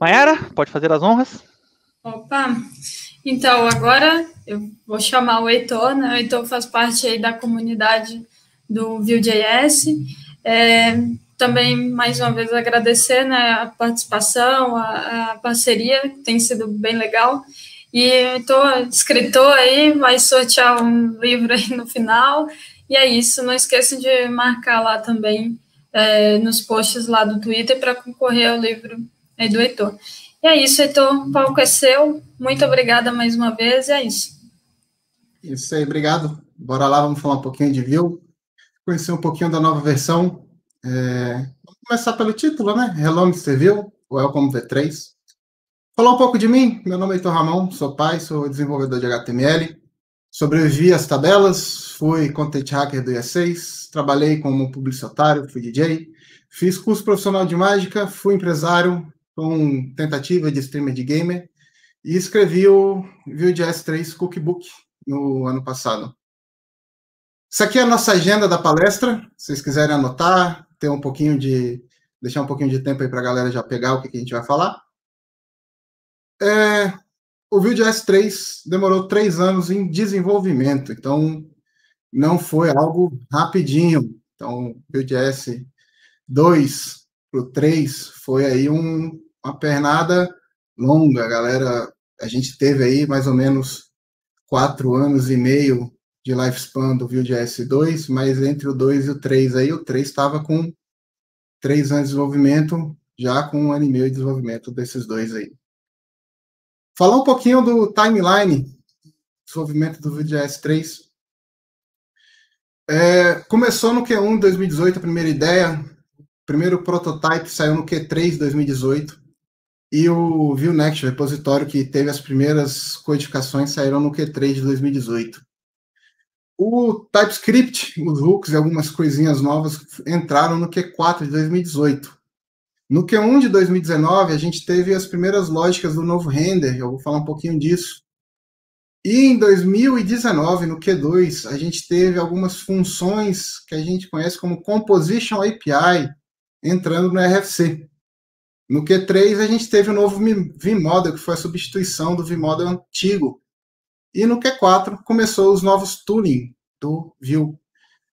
Mayara, pode fazer as honras? Opa, então agora eu vou chamar o Heitor, né? O Heitor faz parte aí da comunidade do Vue.js. Também, mais uma vez, agradecer, né, a participação, a parceria, que tem sido bem legal. E Heitor, escritor aí, vai sortear um livro aí no final. E é isso, não esqueça de marcar lá também, nos posts lá do Twitter, para concorrer ao livro aí do Heitor. E é isso, Heitor, o palco é seu. Muito obrigada mais uma vez, e é isso. Isso aí, obrigado. Bora lá, vamos falar um pouquinho de Vue, conhecer um pouquinho da nova versão. Vamos começar pelo título, né? Hello, Mr. Vue, Welcome V3. Falar um pouco de mim, meu nome é Heitor Ramon, sou pai, sou desenvolvedor de HTML, sobrevivi às tabelas, fui content hacker do IA6, trabalhei como publicitário, fui DJ, fiz curso profissional de mágica, fui empresário com tentativa de streamer de gamer e escrevi o Vue.js 3 Cookbook no ano passado. Isso aqui é a nossa agenda da palestra, se vocês quiserem anotar, deixar um pouquinho de tempo aí para a galera já pegar o que a gente vai falar. O Vue.js 3 demorou 3 anos em desenvolvimento, então não foi algo rapidinho. Então, o Vue.js 2 para o 3 foi aí uma pernada longa, galera. A gente teve aí mais ou menos 4 anos e meio de lifespan do Vue.js 2, mas entre o 2 e o 3 aí, o 3 estava com 3 anos de desenvolvimento, já com 1 ano e meio de desenvolvimento desses dois aí. Falar um pouquinho do timeline, desenvolvimento do Vue.js 3. Começou no Q1 de 2018, a primeira ideia. O primeiro prototype saiu no Q3 de 2018. E o Vue Next, o repositório que teve as primeiras codificações, saíram no Q3 de 2018. O TypeScript, os hooks e algumas coisinhas novas entraram no Q4 de 2018. No Q1 de 2019, a gente teve as primeiras lógicas do novo render, eu vou falar um pouquinho disso. E em 2019, no Q2, a gente teve algumas funções que a gente conhece como Composition API entrando no RFC. No Q3, a gente teve o novo vModel, que foi a substituição do vModel antigo. E no Q4, começou os novos tooling do Vue.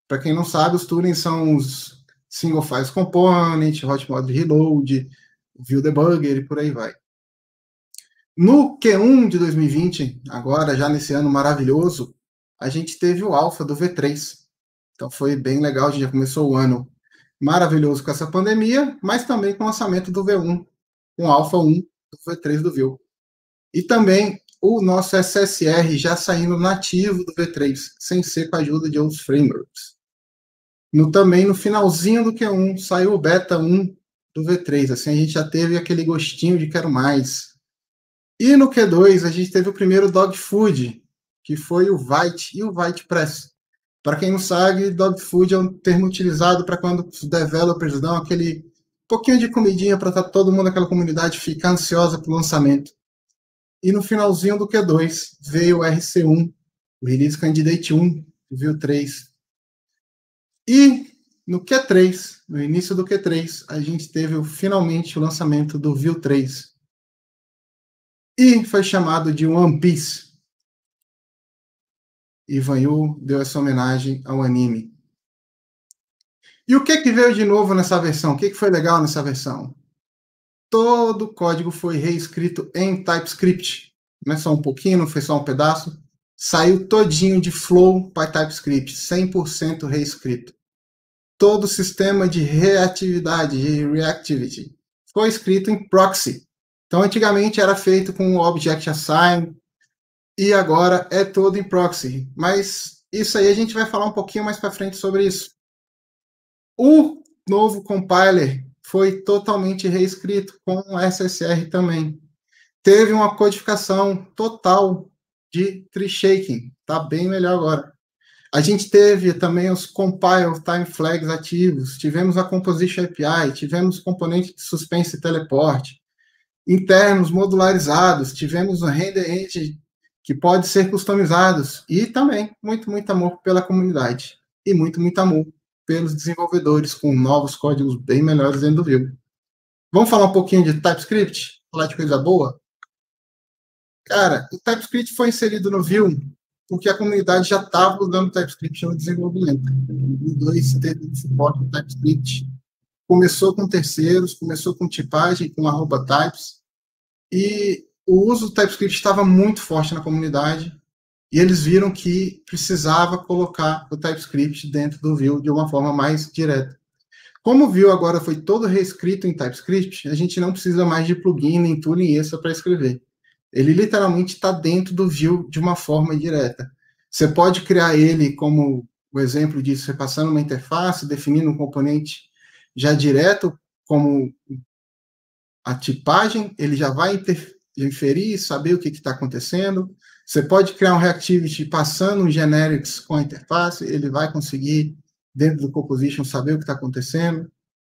Para quem não sabe, os tooling são os Single File Component, Hot Mode Reload, Vue Debugger e por aí vai. No Q1 de 2020, agora já nesse ano maravilhoso, a gente teve o alpha do V3. Então foi bem legal, a gente já começou o ano maravilhoso com essa pandemia, mas também com o lançamento do V1, com o alpha 1 do V3 do Vue. E também o nosso SSR já saindo nativo do V3, sem ser com a ajuda de outros frameworks. Também no finalzinho do Q1 saiu o beta 1 do V3, assim a gente já teve aquele gostinho de quero mais. E no Q2 a gente teve o primeiro dog food, que foi o Vite e o VitePress. Para quem não sabe, dog food é um termo utilizado para quando os developers dão aquele pouquinho de comidinha para todo mundo naquela comunidade ficar ansiosa para o lançamento. E no finalzinho do Q2 veio o RC1, o Release Candidate 1, o Vue 3. E no Q3, no início do Q3, a gente teve finalmente o lançamento do Vue 3. E foi chamado de One Piece. Ivan Yu deu essa homenagem ao anime. E o que veio de novo nessa versão? O que foi legal nessa versão? Todo o código foi reescrito em TypeScript. Não é só um pouquinho, não foi só um pedaço. Saiu todinho de Flow para TypeScript, 100% reescrito. Todo o sistema de reatividade, de reactivity, foi escrito em proxy. Então, antigamente era feito com o Object Assign, e agora é todo em proxy. Mas isso aí a gente vai falar um pouquinho mais para frente sobre isso. O novo compiler foi totalmente reescrito com o SSR também. Teve uma codificação total de tree shaking. Está bem melhor agora. A gente teve também os compile time flags ativos, tivemos a composition API, tivemos componente de suspense e teleport, internos modularizados, tivemos o render engine que pode ser customizados e também muito amor pela comunidade e muito amor pelos desenvolvedores com novos códigos bem melhores dentro do Vue. Vamos falar um pouquinho de TypeScript? falar de coisa boa. Cara, o TypeScript foi inserido no Vue porque a comunidade já estava usando TypeScript no desenvolvimento. O 2 teve suporte do TypeScript. Começou com terceiros, começou com tipagem, com @types, e o uso do TypeScript estava muito forte na comunidade, e eles viram que precisava colocar o TypeScript dentro do Vue de uma forma mais direta. Como o Vue agora foi todo reescrito em TypeScript, a gente não precisa mais de plugin nem tooling extra para escrever. Ele literalmente está dentro do Vue de uma forma direta. Você pode criar ele, como o exemplo disso, você passando uma interface, definindo um componente já direto, como a tipagem, ele já vai inferir, saber o que está acontecendo. Você pode criar um Reactivity passando um generics com a interface, ele vai conseguir, dentro do composition, saber o que está acontecendo.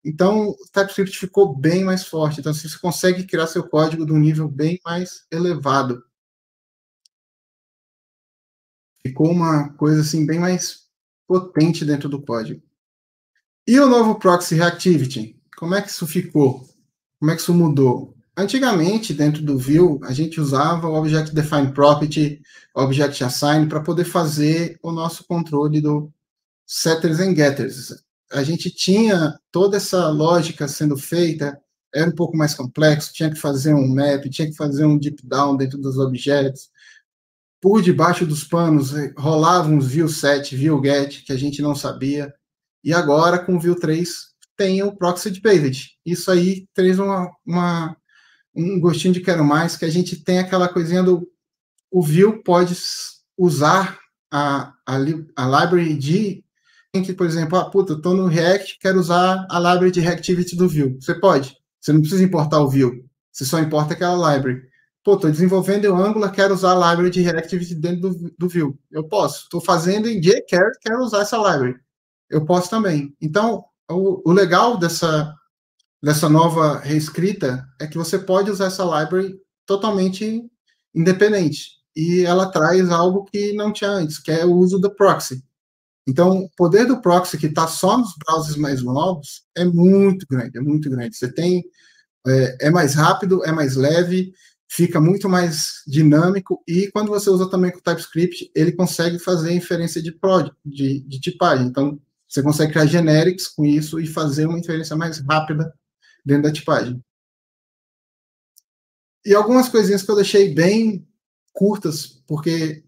Então, o TypeScript ficou bem mais forte. Então, você consegue criar seu código de um nível bem mais elevado. Ficou uma coisa assim bem mais potente dentro do código. E o novo Proxy Reactivity? Como é que isso ficou? Como é que isso mudou? Antigamente, dentro do Vue, a gente usava o Object Define Property, Object Assign, para poder fazer o nosso controle do setters and getters. A gente tinha toda essa lógica sendo feita, era um pouco mais complexo, tinha que fazer um map, tinha que fazer um deep down dentro dos objetos. Por debaixo dos panos, rolavam uns view set, view get, que a gente não sabia. E agora, com o Vue 3, tem o Proxy Based. Isso aí traz um gostinho de quero mais, que a gente tem aquela coisinha do... O Vue pode usar a library de... que, por exemplo, eu estou no React, quero usar a library de Reactivity do Vue. Você pode. Você não precisa importar o Vue. Você só importa aquela library. Estou desenvolvendo o Angular, quero usar a library de Reactivity dentro do Vue. Eu posso. Estou fazendo em jQuery, quero usar essa library. Eu posso também. Então, o legal dessa nova reescrita é que você pode usar essa library totalmente independente. E ela traz algo que não tinha antes, que é o uso do proxy. Então, o poder do proxy, que está só nos browsers mais novos, é muito grande, é muito grande. Você tem, é mais rápido, é mais leve, fica muito mais dinâmico, e quando você usa também com o TypeScript, ele consegue fazer inferência de tipagem. Então, você consegue criar generics com isso e fazer uma inferência mais rápida dentro da tipagem. E algumas coisinhas que eu deixei bem curtas, porque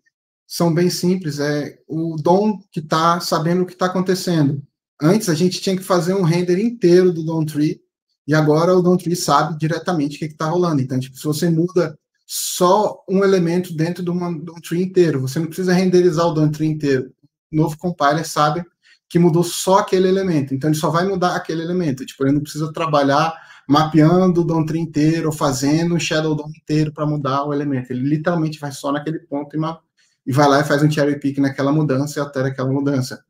são bem simples, é o DOM que está sabendo o que está acontecendo. Antes, a gente tinha que fazer um render inteiro do DOM tree, e agora o DOM tree sabe diretamente o que está rolando. Então, tipo, se você muda só um elemento dentro de um DOM tree inteiro, você não precisa renderizar o DOM tree inteiro. O novo compiler sabe que mudou só aquele elemento, então ele só vai mudar aquele elemento. Tipo, ele não precisa trabalhar mapeando o DOM tree inteiro, ou fazendo um shadow DOM inteiro para mudar o elemento. Ele literalmente vai só naquele ponto e vai lá e faz um cherry pick naquela mudança e altera aquela mudança.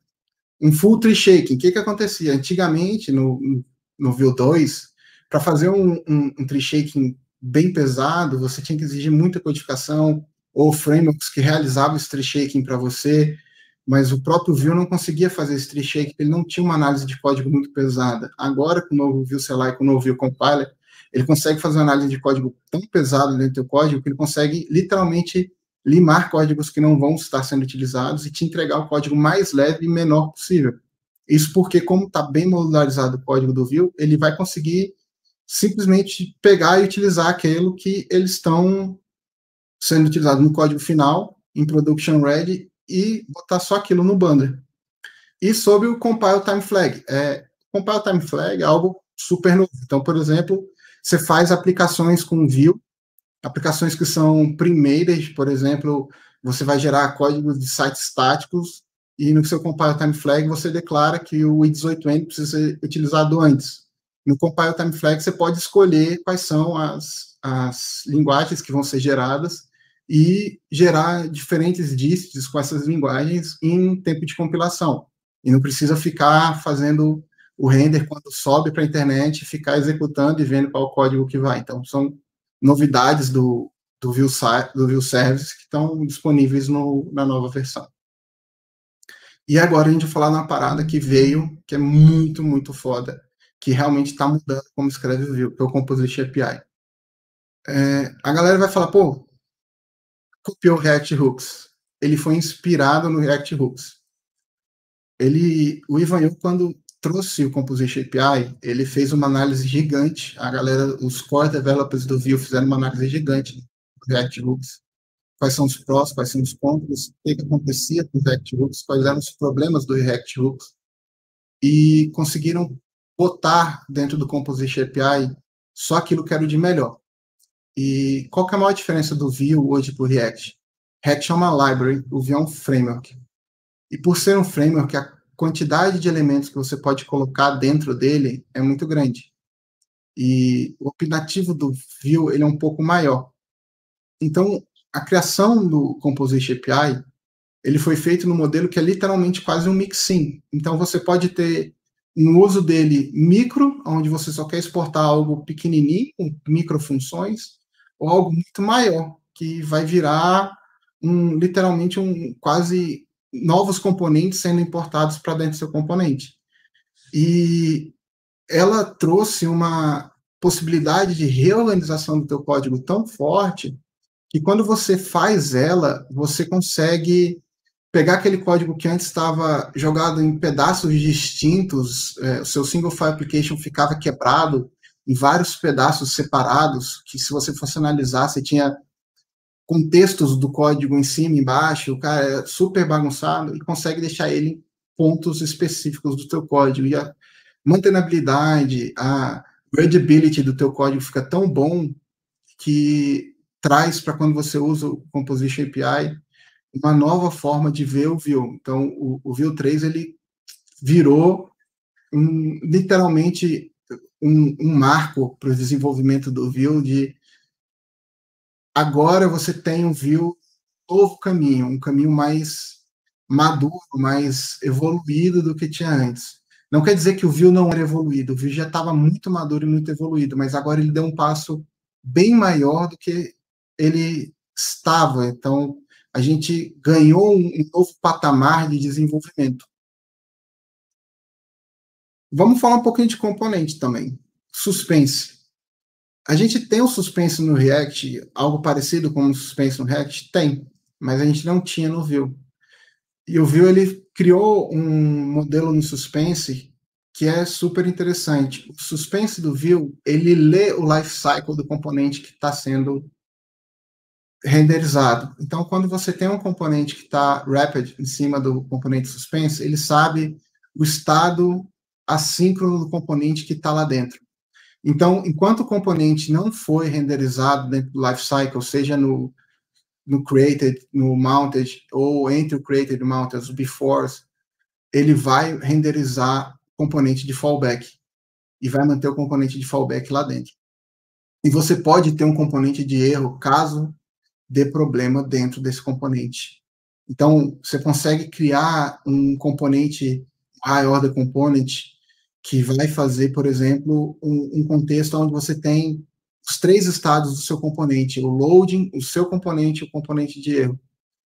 Um full tree shaking, o que acontecia? Antigamente, no Vue 2, para fazer um tree shaking bem pesado, você tinha que exigir muita codificação, ou frameworks que realizavam esse tree shaking para você, mas o próprio Vue não conseguia fazer esse tree shaking, ele não tinha uma análise de código muito pesada. Agora, com o novo Vue CLI, com o novo Vue Compiler, ele consegue fazer uma análise de código tão pesado dentro do código que ele consegue literalmente limar códigos que não vão estar sendo utilizados e te entregar o código mais leve e menor possível. Isso porque, como está bem modularizado o código do Vue, ele vai conseguir simplesmente pegar e utilizar aquilo que eles estão sendo utilizados no código final, em production ready, e botar só aquilo no bundler. E sobre o compile time flag. Compile time flag é algo super novo. Então, por exemplo, você faz aplicações com Vue, aplicações que são primeiras, por exemplo, você vai gerar códigos de sites estáticos e no seu compile time flag você declara que o i18n precisa ser utilizado antes. No compile time flag você pode escolher quais são as linguagens que vão ser geradas e gerar diferentes distros com essas linguagens em tempo de compilação. E não precisa ficar fazendo o render quando sobe para a internet, ficar executando e vendo qual código que vai. Então, são novidades do Vue Service que estão disponíveis na nova versão. E agora a gente vai falar de uma parada que veio, que é muito, muito foda, que realmente está mudando como escreve o Vue, que é o Composition API. a galera vai falar, pô, copiou o React Hooks. Ele foi inspirado no React Hooks. O Ivan Yu, quando trouxe o Composition API, ele fez uma análise gigante. A galera, os core developers do Vue fizeram uma análise gigante do React Hooks. Quais são os prós, quais são os contras, o que acontecia com o React Hooks, quais eram os problemas do React Hooks, e conseguiram botar dentro do Composition API só aquilo que era o de melhor. E qual que é a maior diferença do Vue hoje para o React? React é uma library, o Vue é um framework. E por ser um framework, a quantidade de elementos que você pode colocar dentro dele é muito grande. E o opinativo do Vue ele é um pouco maior. Então, a criação do Composition API, ele foi feito no modelo que é literalmente quase um mixin. Então, você pode ter um uso dele micro, onde você só quer exportar algo pequenininho, com microfunções, ou algo muito maior, que vai virar literalmente quase novos componentes sendo importados para dentro do seu componente. E ela trouxe uma possibilidade de reorganização do teu código tão forte que quando você faz ela, você consegue pegar aquele código que antes estava jogado em pedaços distintos, o seu single file application ficava quebrado em vários pedaços separados, que se você fosse analisar, você tinha contextos do código em cima e embaixo, o cara é super bagunçado, e consegue deixar ele em pontos específicos do teu código. E a mantenabilidade, a readability do teu código fica tão bom que traz para quando você usa o Composition API uma nova forma de ver o Vue. Então, o Vue 3 ele virou literalmente um marco para o desenvolvimento do Vue, de agora você tem um Vue novo caminho, um caminho mais maduro, mais evoluído do que tinha antes. Não quer dizer que o Vue não era evoluído, o Vue já estava muito maduro e muito evoluído, mas agora ele deu um passo bem maior do que ele estava. Então, a gente ganhou um novo patamar de desenvolvimento. Vamos falar um pouquinho de componente também. Suspense. A gente tem um suspense no React, algo parecido com um suspense no React? Tem, mas a gente não tinha no Vue. E o Vue ele criou um modelo no suspense que é super interessante. O suspense do Vue, ele lê o lifecycle do componente que está sendo renderizado. Então, quando você tem um componente que está wrapped em cima do componente suspense, ele sabe o estado assíncrono do componente que está lá dentro. Então, enquanto o componente não foi renderizado dentro do lifecycle, seja no created, no mounted, ou entre o created e o mounted, os befores, ele vai renderizar o componente de fallback e vai manter o componente de fallback lá dentro. E você pode ter um componente de erro caso dê problema dentro desse componente. Então, você consegue criar um componente, high order component, que vai fazer, por exemplo, um contexto onde você tem os 3 estados do seu componente, o loading, o seu componente e o componente de erro.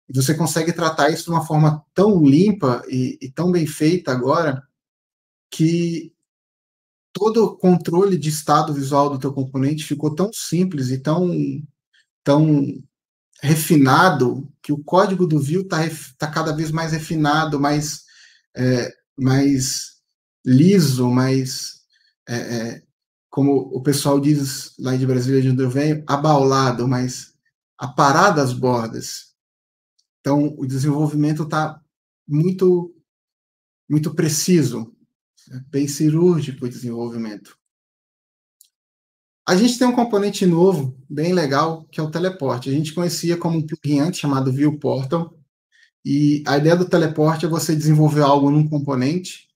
E você consegue tratar isso de uma forma tão limpa e tão bem feita agora, que todo o controle de estado visual do teu componente ficou tão simples e tão refinado, que o código do Vue está cada vez mais refinado, mais liso, mais, como o pessoal diz lá de Brasília, de onde eu venho, abaulado, mais aparado as bordas. Então, o desenvolvimento está muito, muito preciso, bem cirúrgico o desenvolvimento. A gente tem um componente novo, bem legal, que é o teleporte. A gente conhecia como um plugin antes, chamado Vue Portal, e a ideia do teleporte é você desenvolver algo num componente,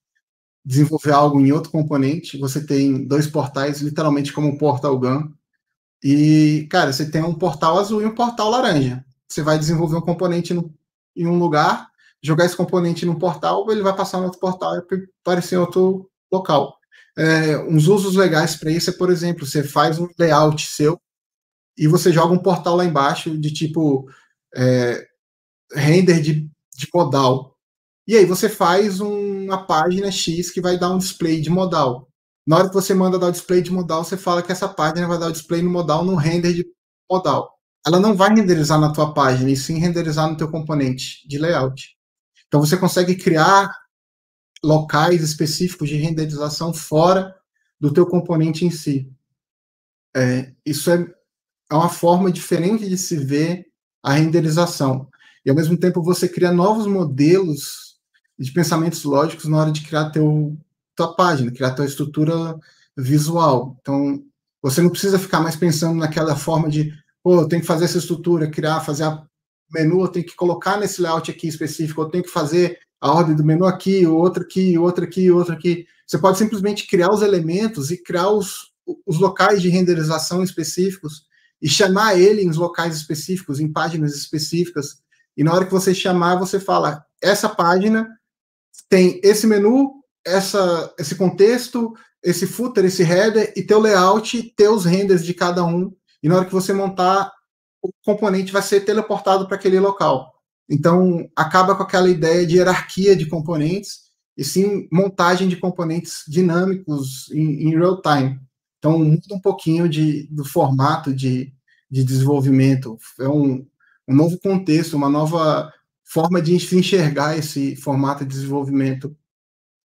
desenvolver algo em outro componente. Você tem 2 portais, literalmente como um portal gun, e, cara, você tem um portal azul e um portal laranja. Você vai desenvolver um componente em um lugar, jogar esse componente num portal, ele vai passar no outro portal e aparecer em outro local. Uns usos legais para isso é, por exemplo, você faz um layout seu e você joga um portal lá embaixo de tipo render de modal. E aí você faz uma página X que vai dar um display de modal. Na hora que você manda dar o display de modal, você fala que essa página vai dar o display no modal no render de modal. Ela não vai renderizar na tua página, e sim renderizar no teu componente de layout. Então você consegue criar locais específicos de renderização fora do teu componente em si. Isso é uma forma diferente de se ver a renderização. E, ao mesmo tempo, você cria novos modelos de pensamentos lógicos na hora de criar tua página, criar tua estrutura visual. Então, você não precisa ficar mais pensando naquela forma de, pô, eu tenho que fazer essa estrutura, fazer a menu, eu tenho que colocar nesse layout aqui específico, eu tenho que fazer a ordem do menu aqui, outro aqui, outro aqui, outro aqui. Você pode simplesmente criar os elementos e criar os locais de renderização específicos e chamar ele em locais específicos, em páginas específicas. E na hora que você chamar, você fala, essa página tem esse menu, esse contexto, esse footer, esse header, e teu layout, teus renders de cada um. E na hora que você montar, o componente vai ser teleportado para aquele local. Então, acaba com aquela ideia de hierarquia de componentes, e sim montagem de componentes dinâmicos em real time. Então, muda um pouquinho do formato de desenvolvimento. É um novo contexto, uma nova forma de se enxergar esse formato de desenvolvimento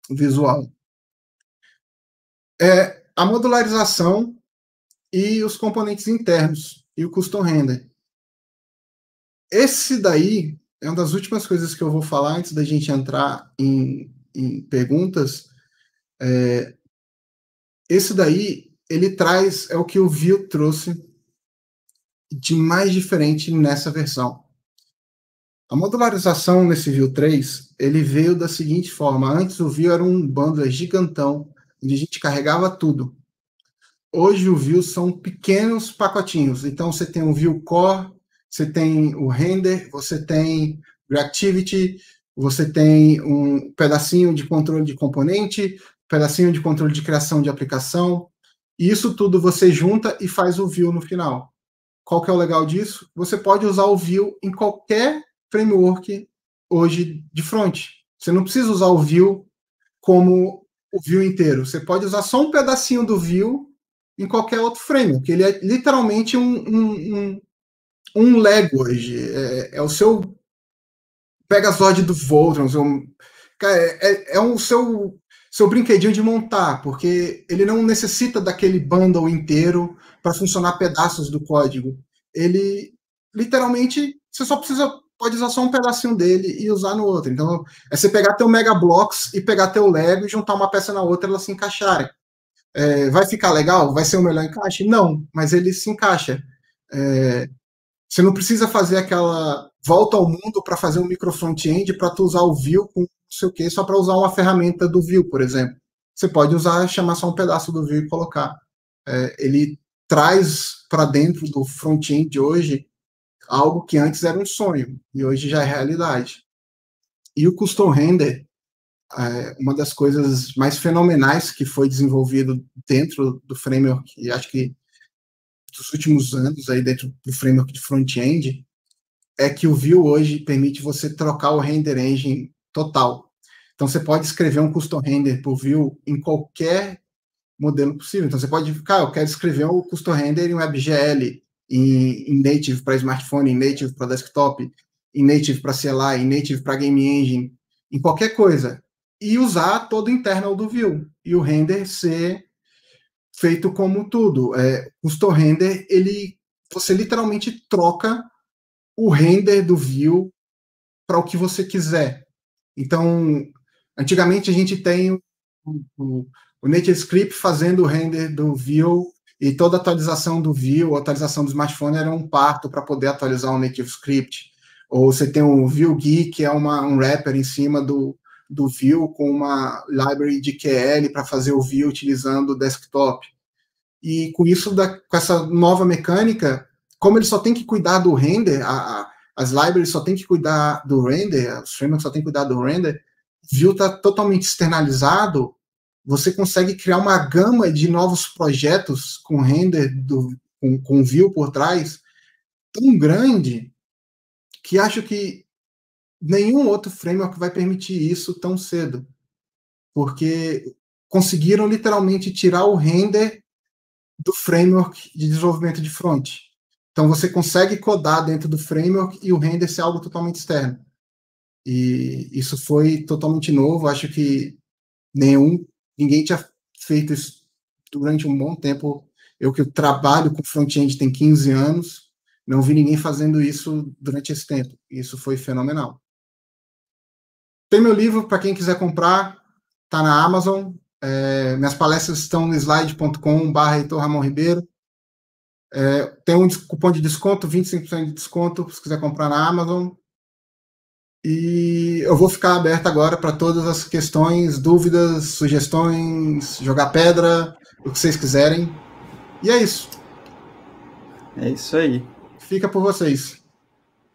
visual. A modularização e os componentes internos e o custom render. Esse daí é uma das últimas coisas que eu vou falar antes da gente entrar em perguntas. Esse daí, ele traz, é o que o Vue trouxe de mais diferente nessa versão. A modularização nesse Vue 3, ele veio da seguinte forma. Antes o Vue era um bundler gigantão, onde a gente carregava tudo. Hoje o Vue são pequenos pacotinhos. Então você tem o Vue Core, você tem o Render, você tem Reactivity, você tem um pedacinho de controle de componente, pedacinho de controle de criação de aplicação. E isso tudo você junta e faz o Vue no final. Qual que é o legal disso? Você pode usar o Vue em qualquer framework hoje de front. Você não precisa usar o Vue como o Vue inteiro. Você pode usar só um pedacinho do Vue em qualquer outro framework. Ele é literalmente um Lego hoje. É o seu Megazord do Voltron. É o seu brinquedinho de montar, porque ele não necessita daquele bundle inteiro para funcionar pedaços do código. Ele, literalmente, você pode usar só um pedacinho dele e usar no outro. Então, é você pegar teu Mega Blocks e pegar teu Lego e juntar uma peça na outra e elas se encaixarem. Vai ficar legal? Vai ser o melhor encaixe? Não, mas ele se encaixa. Você não precisa fazer aquela volta ao mundo para fazer um micro front-end para tu usar o Vue com não sei o que, só para usar uma ferramenta do Vue, por exemplo. Você pode chamar só um pedaço do Vue e colocar. Ele traz para dentro do front-end hoje algo que antes era um sonho e hoje já é realidade. E o custom render, uma das coisas mais fenomenais que foi desenvolvido dentro do framework, e acho que dos últimos anos aí dentro do framework de front-end, é que o Vue hoje permite você trocar o render engine total. Então você pode escrever um custom render por Vue em qualquer modelo possível. Então você pode, eu quero escrever um custom render em WebGL, em native para smartphone, em native para desktop, em native para CLI, em native para game engine, em qualquer coisa. E usar todo o internal do Vue. E o render ser feito como tudo. Custom render, você literalmente troca o render do Vue para o que você quiser. Então, antigamente a gente tem o NativeScript fazendo o render do Vue e toda atualização do Vue, a atualização do smartphone era um parto para poder atualizar o NativeScript. Ou você tem o VueGui, que é um wrapper em cima do Vue com uma library de QL para fazer o Vue utilizando o desktop. E com isso, com essa nova mecânica, como ele só tem que cuidar do render, as libraries só tem que cuidar do render, os frameworks só tem que cuidar do render, Vue está totalmente externalizado, você consegue criar uma gama de novos projetos com render, com Vue por trás, tão grande, que acho que nenhum outro framework vai permitir isso tão cedo. Porque conseguiram literalmente tirar o render do framework de desenvolvimento de front. Então você consegue codar dentro do framework e o render ser algo totalmente externo. E isso foi totalmente novo. Acho que ninguém tinha feito isso durante um bom tempo. Eu que trabalho com front-end tem 15 anos, não vi ninguém fazendo isso durante esse tempo. Isso foi fenomenal. Tem meu livro, para quem quiser comprar, está na Amazon. Minhas palestras estão no slide.com/Heitor Ramon Ribeiro. Tem um cupom de desconto, 25% de desconto, se quiser comprar na Amazon. E eu vou ficar aberto agora para todas as questões, dúvidas, sugestões, jogar pedra, o que vocês quiserem. E é isso. É isso aí. Fica por vocês.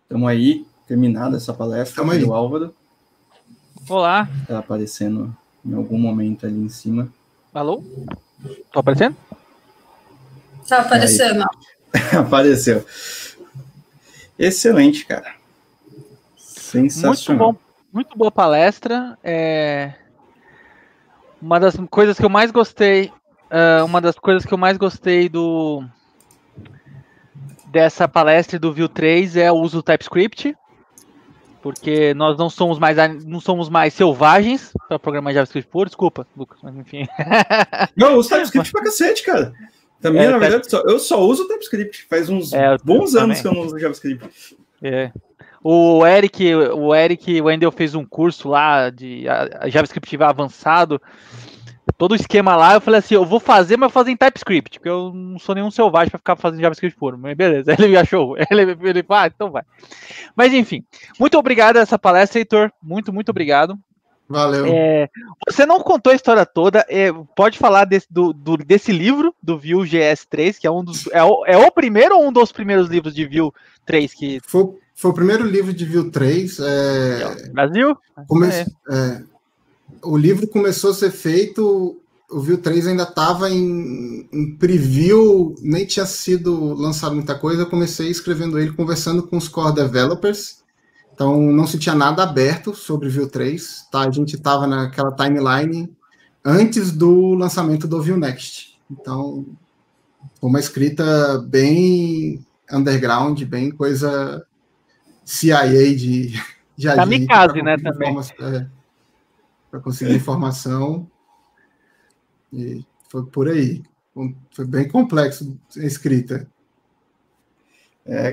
Estamos aí, terminada essa palestra do Álvaro. Olá. Está aparecendo em algum momento ali em cima. Alô? Tô aparecendo? Tá aparecendo. Apareceu. Excelente, cara. Sensacional. Muito boa palestra. Uma das coisas que eu mais gostei, dessa palestra do Vue 3 é o uso do TypeScript, porque nós não somos mais selvagens para programar JavaScript puro. Desculpa, Lucas, mas enfim. Não, eu uso TypeScript pra cacete, cara. Também, na verdade, eu só uso TypeScript. Faz uns bons anos que eu não uso JavaScript. O Eric Wendel fez um curso lá de JavaScript avançado. Todo o esquema lá, eu falei assim, eu vou fazer, mas fazer em TypeScript, porque eu não sou nenhum selvagem para ficar fazendo JavaScript puro. Mas beleza, ele achou. Ele falou, então vai. Mas enfim, muito obrigado a essa palestra, Heitor. Muito, muito obrigado. Valeu. Você não contou a história toda, pode falar desse livro, do Vue.js 3, que é o primeiro ou um dos primeiros livros de Vue 3 que... Foi o primeiro livro de Vue 3. Brasil? O livro começou a ser feito, o Vue 3 ainda estava em preview, nem tinha sido lançado muita coisa. Eu comecei escrevendo ele, conversando com os core developers. Então, não se tinha nada aberto sobre Vue 3. Tá? A gente estava naquela timeline antes do lançamento do Vue Next. Então, foi uma escrita bem underground, bem coisa CIA de kamikaze, né, também. Para conseguir informação. E foi por aí. Foi bem complexo a escrita.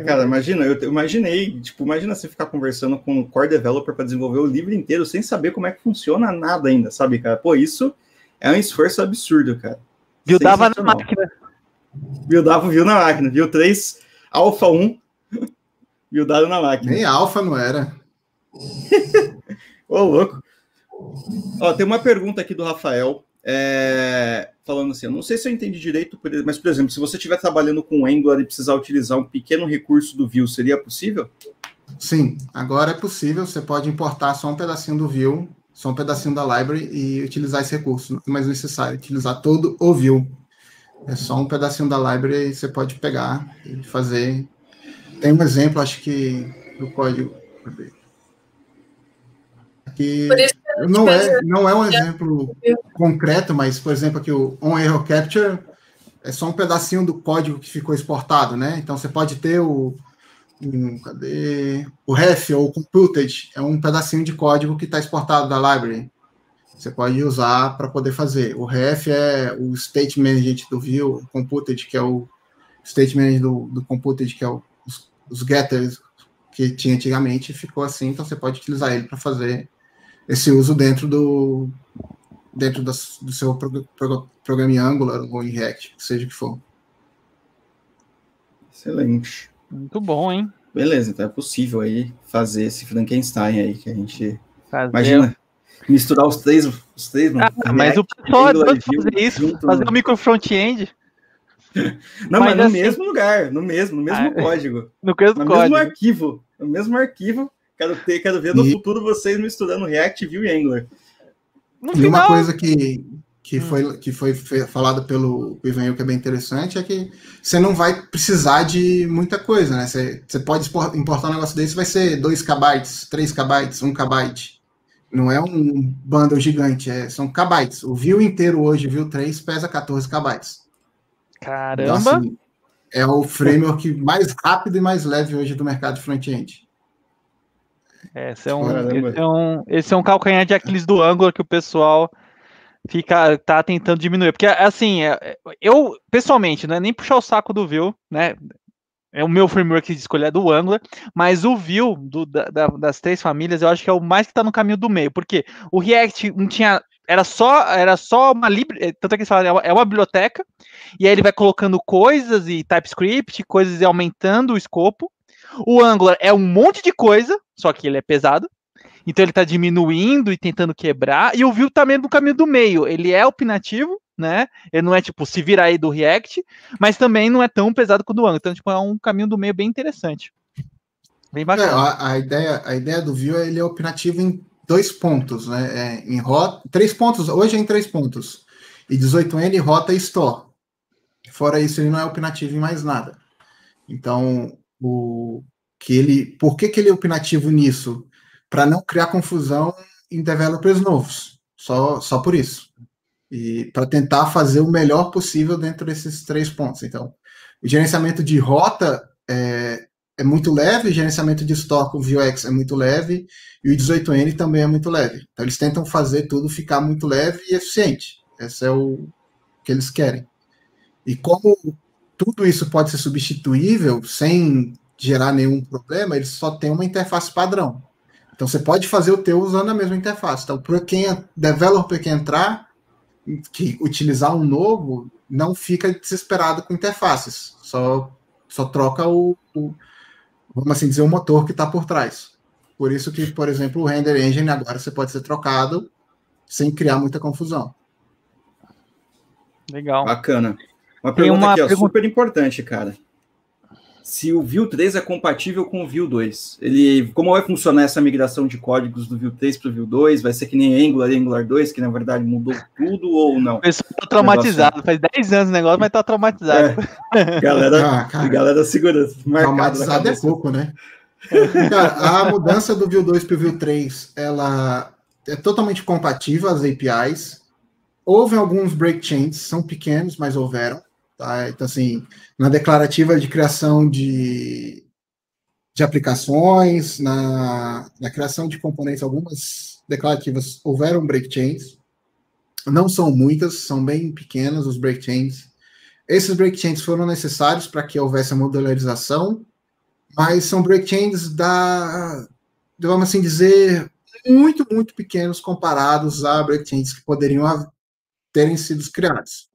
Cara, imagina, eu imaginei, imagina você ficar conversando com o core developer para desenvolver o livro inteiro sem saber como é que funciona nada ainda, sabe, cara? Pô, isso é um esforço absurdo, cara. Buildava na máquina. Build na máquina. Vue 3, Alpha 1, buildado na máquina. Nem Alpha não era. Ô, louco. Ó, tem uma pergunta aqui do Rafael, falando assim, eu não sei se eu entendi direito, mas, por exemplo, se você estiver trabalhando com Angular e precisar utilizar um pequeno recurso do Vue, seria possível? Sim, agora é possível. Você pode importar só um pedacinho do Vue, só um pedacinho da library e utilizar esse recurso. Não é mais necessário utilizar todo o Vue. É só um pedacinho da library e você pode pegar e fazer. Tem um exemplo, acho que, do código. Aqui, não é um exemplo concreto, mas, por exemplo, aqui o on-error capture é só um pedacinho do código que ficou exportado, né? Então, você pode ter o ref ou o computed, é um pedacinho de código que está exportado da library. Você pode usar para poder fazer. O ref é o state management do Vue, o computed, que é o state management do computed, que é os getters que tinha antigamente, ficou assim, então você pode utilizar ele para fazer esse uso dentro do seu programa em Angular ou em React, seja o que for. Excelente. Muito bom, hein? Beleza, então é possível aí fazer esse Frankenstein aí que a gente... Imagina, misturar os três mas o pessoal é doido fazer isso, fazer o micro front-end. Não, mas no mesmo lugar, no mesmo código. No mesmo arquivo. Quero ver no futuro vocês misturando React, Vue e Angular. E uma coisa que foi falada pelo Ivanil, que é bem interessante, é que você não vai precisar de muita coisa, né? Você pode importar um negócio desse, vai ser 2 KB, 3 KB, 1 KB. Não é um bundle gigante, são kbytes. O view inteiro hoje, o view 3, pesa 14 kbytes. Caramba! Então, assim, é o framework mais rápido e mais leve hoje do mercado de front-end. Esse é um calcanhar de Aquiles do Angular que o pessoal tá tentando diminuir. Porque, assim, eu, pessoalmente, não é nem puxar o saco do Vue, né? É o meu framework de escolha do Angular, mas o Vue das 3 famílias, eu acho que é o mais que está no caminho do meio, porque o React não tinha, era só uma tanto é que eles falam, é uma biblioteca, e aí ele vai colocando coisas e TypeScript, coisas e aumentando o escopo. O Angular é um monte de coisa, só que ele é pesado, então ele está diminuindo e tentando quebrar, e o Vue tá meio no caminho do meio, ele é opinativo, né? Ele não é tipo se virar aí do React, mas também não é tão pesado quanto o Angular. Então, tipo, é um caminho do meio bem interessante. Bem bacana. A ideia do Vue ele é opinativo em 2 pontos, né? Em rota, 3 pontos, hoje é em 3 pontos. E 18N, rota e store. Fora isso, ele não é opinativo em mais nada. Então, por que ele é opinativo nisso? Para não criar confusão em developers novos. Só por isso. E para tentar fazer o melhor possível dentro desses 3 pontos. Então, o gerenciamento de rota é muito leve, o gerenciamento de store com Vuex é muito leve, e o 18N também é muito leve. Então, eles tentam fazer tudo ficar muito leve e eficiente. Esse é o que eles querem. E como tudo isso pode ser substituível sem gerar nenhum problema, eles só têm uma interface padrão. Então, você pode fazer o teu usando a mesma interface. Então, para quem developer que entrar, que utilizar um novo, não fica desesperado com interfaces. Só troca vamos assim dizer, o motor que está por trás. Por isso que, por exemplo, o Render Engine agora você pode ser trocado sem criar muita confusão. Legal. Bacana. Uma pergunta aqui, super importante, cara. Se o Vue 3 é compatível com o Vue 2, como vai funcionar essa migração de códigos do Vue 3 para o Vue 2? Vai ser que nem Angular e Angular 2, que na verdade mudou tudo ou não? O pessoal tá traumatizado, faz 10 anos o negócio, mas tá traumatizado. Galera segura. Traumatizado é pouco, né? Cara, a mudança do Vue 2 para o Vue 3, ela é totalmente compatível às APIs. Houve alguns breakchains, são pequenos, mas houveram. Tá? Então, assim, na declarativa de criação de aplicações, na criação de componentes, algumas declarativas houveram breakchains. Não são muitas, são bem pequenas os breakchains. Esses breakchains foram necessários para que houvesse a modularização, mas são breakchains vamos assim dizer, muito, muito pequenos comparados a breakchains que poderiam terem sido criados.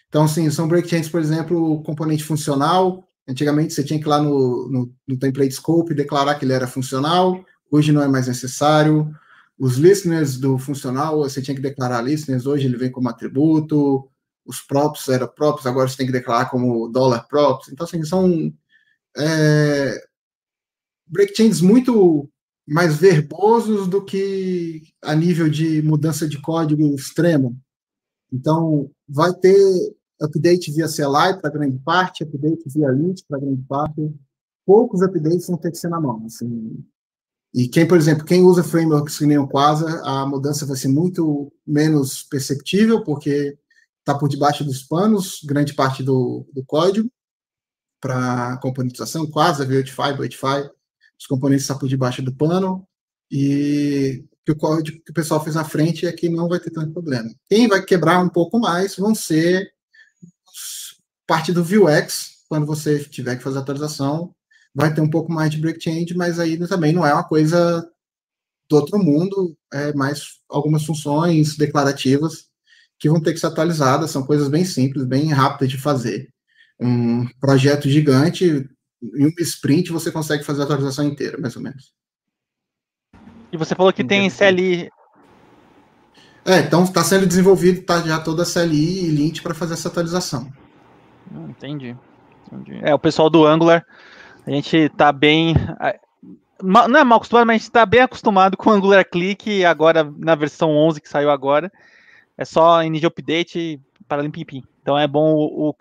Então, assim, são breakchains, por exemplo, o componente funcional. Antigamente, você tinha que ir lá no template scope e declarar que ele era funcional. Hoje não é mais necessário. Os listeners do funcional, você tinha que declarar listeners. Hoje ele vem como atributo. Os props eram props, agora você tem que declarar como $props. Então, assim, são breakchains muito mais verbosos do que a nível de mudança de código extremo. Então, vai ter update via CLI para grande parte, update via lint para grande parte. Poucos updates vão ter que ser na mão. Assim. E por exemplo, quem usa frameworks que nem o Quasar, a mudança vai ser muito menos perceptível, porque está por debaixo dos panos, grande parte do código, para componentização, Quasar, Boitify, os componentes estão por debaixo do pano, e que o código que o pessoal fez na frente é que não vai ter tanto problema. Quem vai quebrar um pouco mais vão ser parte do Vuex, quando você tiver que fazer a atualização, vai ter um pouco mais de breakchain, mas aí também não é uma coisa do outro mundo, é mais algumas funções declarativas que vão ter que ser atualizadas, são coisas bem simples, bem rápidas de fazer. Um projeto gigante, em um sprint você consegue fazer a atualização inteira, mais ou menos. E você falou que tem CLI. Então está sendo desenvolvido, tá já toda a CLI e lint para fazer essa atualização. Entendi. O pessoal do Angular, a gente tá bem... Não é mal acostumado, mas a gente tá bem acostumado com o Angular Click, agora na versão 11 que saiu agora. É só em nível update para limpim. Então é bom, o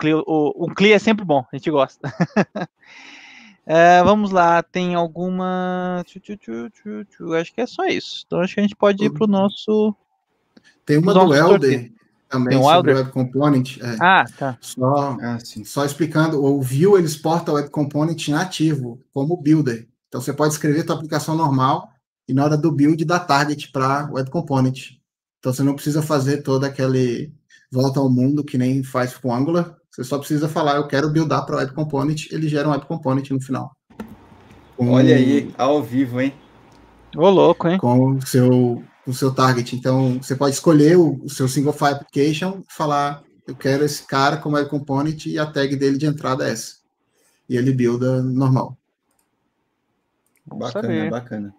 CLI é sempre bom, a gente gosta. Vamos lá, tem alguma... Acho que é só isso. Então acho que a gente pode ir para o nosso... Tem uma do Helder também um sobre o Web Component. Tá. Só explicando, o Vue ele exporta o Web Component nativo, como builder. Então você pode escrever sua aplicação normal e na hora do build dá target para Web Component. Então você não precisa fazer toda aquele volta ao mundo que nem faz com Angular. Você só precisa falar, eu quero buildar para Web Component, ele gera um Web Component no final. Olha aí, ao vivo, hein? Ô, louco, hein? Com o seu target. Então, você pode escolher o seu single file application e falar, eu quero esse cara como Web Component e a tag dele de entrada é essa. E ele builda normal. Bacana, bacana.